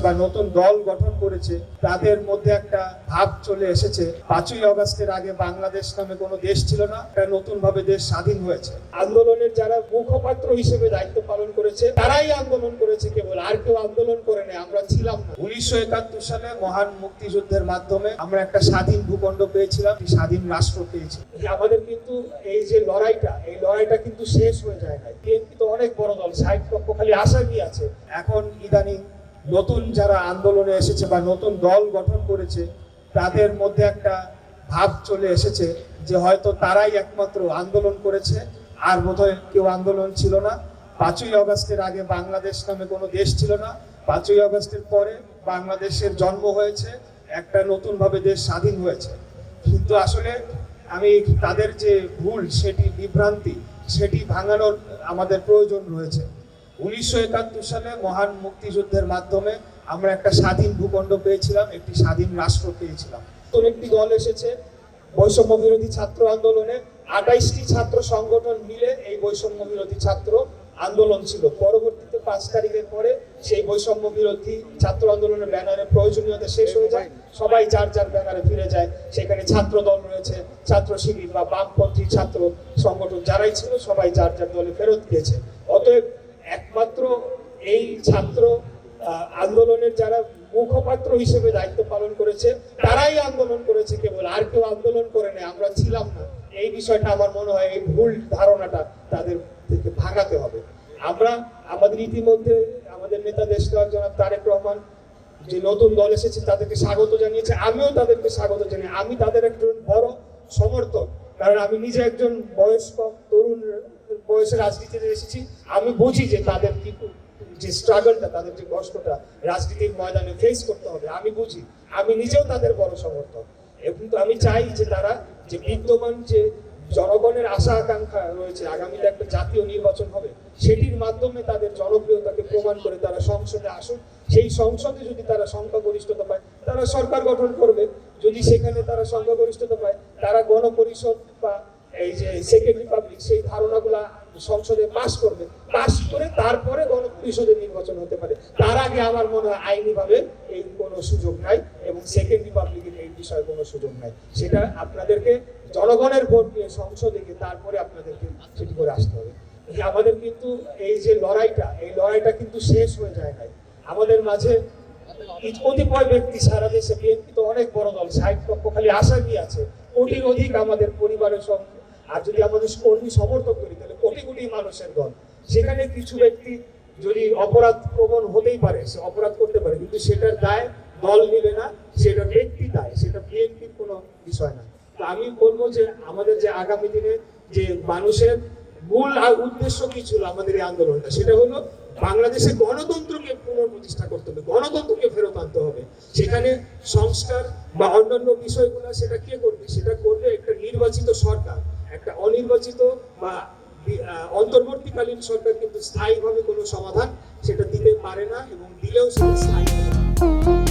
বা নতুন দল গঠন করেছে তাদের মধ্যে একটা ভাব চলে এসেছে 5ই আগস্টের আগে বাংলাদেশ নামে কোনো দেশ ছিল না, একটা নতুন ভাবে দেশ স্বাধীন হয়েছে। আন্দোলনের যারা মুখপাত্র হিসেবে দায়িত্ব পালন করেছে তারাই আন্দোলন করেছে, কেবল আর কেউ আন্দোলন করে নেই, আমরা ছিলাম না। 1971 সালে মহান মুক্তিযুদ্ধের মাধ্যমে আমরা একটা স্বাধীন ভূখণ্ড পেয়েছিলাম, স্বাধীন রাষ্ট্র পেয়েছি। আমাদের কিন্তু এই যে লড়াইটা কিন্তু শেষ হয়ে যায় না। বিএনপি তো অনেক বড় দল, 60 লক্ষ খালি আশা কি আছে। এখন ইদানিং নতুন যারা আন্দোলনে এসেছে বা নতুন দল গঠন করেছে তাদের মধ্যে একটা ভাব চলে এসেছে যে হয়তো তারাই একমাত্র আন্দোলন করেছে, আর বোধহয় কেউ আন্দোলন ছিল না। 5ই আগস্টের আগে বাংলাদেশ নামে কোনো দেশ ছিল না, 5ই আগস্টের পরে বাংলাদেশের জন্ম হয়েছে, একটা নতুন ভাবে দেশ স্বাধীন হয়েছে। কিন্তু আসলে আমি তাদের যে ভুল, সেটি বিভ্রান্তি, সেটি ভাঙানোর আমাদের প্রয়োজন রয়েছে। 1971 সালে মহান মুক্তিযুদ্ধের মাধ্যমে আমরা একটা স্বাধীন ভূখণ্ড পেয়েছিলাম, একটি স্বাধীন রাষ্ট্র পেয়েছিলাম। তো একটি দল এসেছে বৈষম্য বিরোধী ছাত্র আন্দোলনে, 28টি ছাত্র সংগঠন মিলে এই বৈষম্য বিরোধী ছাত্র আন্দোলন ছিল। পরবর্তীতে 5 তারিখের পরে সেই বৈষম্য বিরোধী ছাত্র আন্দোলনের ব্যানারের প্রয়োজনীয়তা শেষ হয়ে যায়, সবাই যার যার ব্যানারে ফিরে যায়। সেখানে ছাত্র দল রয়েছে, ছাত্র শিবির বা বামপন্থী ছাত্র সংগঠন যারাই ছিল সবাই যার যার দলে ফেরত গিয়েছে। অতএব একমাত্র এই ছাত্র আন্দোলনের যারা মুখপাত্র হিসেবে দায়িত্ব পালন করেছে তারাই আন্দোলন করেছে, কেবল আর কেউ আন্দোলন করে নেই, আমরা ছিলাম না। এই বিষয়টা আমার মনে হয় এই ভুল ধারণাটা তাদের থেকে ভাঙাতে হবে। আমরা আমাদের ইতিমধ্যে আমাদের নেতা দেশনায়ক জনাব তারেক রহমান যে নতুন দল এসেছে তাদেরকে স্বাগত জানিয়েছে, আমিও তাদেরকে স্বাগত জানাই। আমি তাদের একজন বড় সমর্থক, কারণ আমি নিজে একজন বয়স্ক তরুণ বয়সে রাজনীতিতে এসেছি। আমি বুঝি যে তাদের কি যে স্ট্রাগলটা, তাদের যে কষ্টটা রাজনীতির ময়দানে ফেস করতে হবে আমি বুঝি। আমি নিজেও তাদের বড় সমর্থক, কিন্তু আমি চাই যে তারা যে বিদ্যমান যে জনগণের আশা আকাঙ্ক্ষা রয়েছে, আগামীতে একটা জাতীয় নির্বাচন হবে, সেটির মাধ্যমে তাদের জনপ্রিয়তাকে প্রমাণ করে তারা সংসদে আসুন। সেই সংসদে যদি তারা সংখ্যাগরিষ্ঠতা পায় তারা সরকার গঠন করবে, যদি সেখানে তারা সংখ্যাগরিষ্ঠতা পায় তারা গণপরিষদ বা এই যে সেকেন্ড রিপাবলিক সেই ধারণাগুলা সংসদে পাস করবে, পাস করে তারপরে গণপরিষদে নির্বাচন হতে পারে। তার আগে আমার মনে হয় আইনিভাবে এই কোনো সুযোগ নাই এবং সেকেন্ড রিপাবলিকের এই বিষয়ে কোনো সুযোগ নাই। সেটা আপনাদেরকে জনগণের ভোট নিয়ে সংসদে গিয়ে তারপরে আপনাদেরকে সেটি করে আসতে হবে। আমাদের কিন্তু এই যে লড়াইটা কিন্তু শেষ হয়ে যায় নাই। আমাদের মাঝে কতিপয় ব্যক্তি, সারা দেশে বিএনপি তো অনেক বড় দল, 60 লক্ষ খালি আশা কি আছে, কোটির অধিক আমাদের পরিবারের সঙ্গে, আর যদি আমাদের কর্মী সমর্থক করি তাহলে কোটি কোটি মানুষের দল। সেখানে কিছু ব্যক্তি যদি অপরাধ প্রবণ হতেই পারে, সে অপরাধ করতে পারে, কিন্তু সেটার দায় দল নেবে না, সেটা ব্যক্তি দায়, সেটা বিএনপির কোনো বিষয় না। তো আমি বলবো যে আমাদের যে আগামী দিনে যে মানুষের মূল উদ্দেশ্য কি ছিল আমাদের এই আন্দোলনটা, সেটা হলো বাংলাদেশে গণতন্ত্রকে পুনঃপ্রতিষ্ঠা করতে হবে, গণতন্ত্রকে ফেরত আনতে হবে। সেখানে সংস্কার বা অন্যান্য বিষয়গুলো সেটা কে করবে, সেটা করবে একটা নির্বাচিত সরকার। একটা অনির্বাচিত বা অন্তর্বর্তীকালীন সরকার কিন্তু স্থায়ীভাবে কোনো সমাধান সেটা দিতে পারে না, এবং দিলেও সেটা স্থায়ী হবে না।